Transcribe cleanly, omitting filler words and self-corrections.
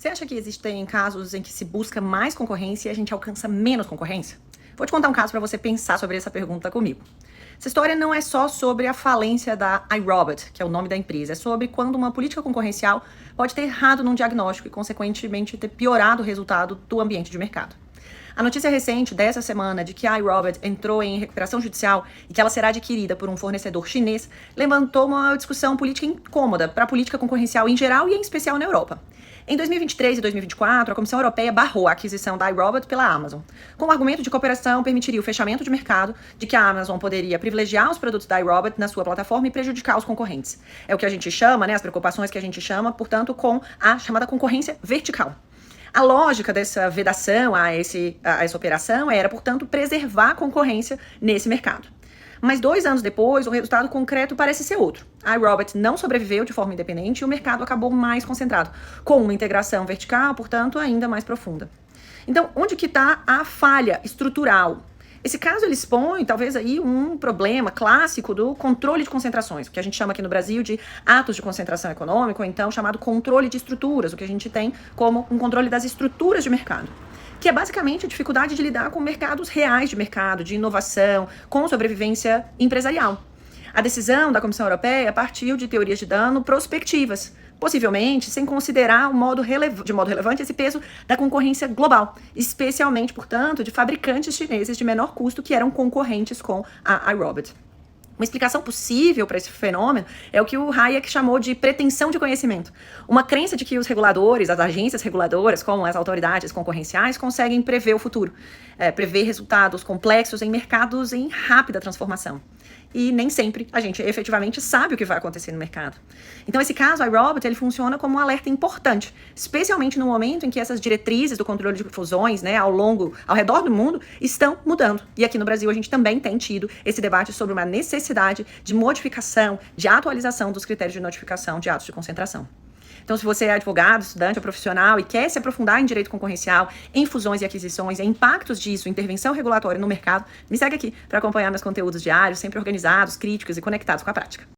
Você acha que existem casos em que se busca mais concorrência e a gente alcança menos concorrência? Vou te contar um caso para você pensar sobre essa pergunta comigo. Essa história não é só sobre a falência da iRobot, que é o nome da empresa, é sobre quando uma política concorrencial pode ter errado num diagnóstico e, consequentemente, ter piorado o resultado do ambiente de mercado. A notícia recente dessa semana de que a iRobot entrou em recuperação judicial e que ela será adquirida por um fornecedor chinês levantou uma discussão política incômoda para a política concorrencial em geral e em especial na Europa. Em 2023 e 2024, a Comissão Europeia barrou a aquisição da iRobot pela Amazon, com o argumento de que a cooperação permitiria o fechamento de mercado, de que a Amazon poderia privilegiar os produtos da iRobot na sua plataforma e prejudicar os concorrentes. É o que a gente chama, as preocupações que a gente chama, portanto, com a chamada concorrência vertical. A lógica dessa vedação a essa operação era, portanto, preservar a concorrência nesse mercado. Mas 2 anos depois, o resultado concreto parece ser outro. A iRobot não sobreviveu de forma independente e o mercado acabou mais concentrado, com uma integração vertical, portanto, ainda mais profunda. Então, onde que está a falha estrutural? Esse caso ele expõe, talvez, aí um problema clássico do controle de concentrações, o que a gente chama aqui no Brasil de atos de concentração econômica, ou então chamado controle de estruturas, o que a gente tem como um controle das estruturas de mercado, que é basicamente a dificuldade de lidar com mercados reais de mercado, de inovação, com sobrevivência empresarial. A decisão da Comissão Europeia partiu de teorias de dano prospectivas, possivelmente sem considerar de modo relevante esse peso da concorrência global, especialmente, portanto, de fabricantes chineses de menor custo que eram concorrentes com a iRobot. Uma explicação possível para esse fenômeno é o que o Hayek chamou de pretensão de conhecimento. Uma crença de que os reguladores, as agências reguladoras, como as autoridades concorrenciais, conseguem prever o futuro, prever resultados complexos em mercados em rápida transformação. E nem sempre a gente efetivamente sabe o que vai acontecer no mercado. Então, esse caso, a iRobot, ele funciona como um alerta importante, especialmente no momento em que essas diretrizes do controle de fusões, ao redor do mundo, estão mudando. E aqui no Brasil a gente também tem tido esse debate sobre uma necessidade de modificação, de atualização dos critérios de notificação de atos de concentração. Então, se você é advogado, estudante ou profissional e quer se aprofundar em direito concorrencial, em fusões e aquisições, em impactos disso, intervenção regulatória no mercado, me segue aqui para acompanhar meus conteúdos diários, sempre organizados, críticos e conectados com a prática.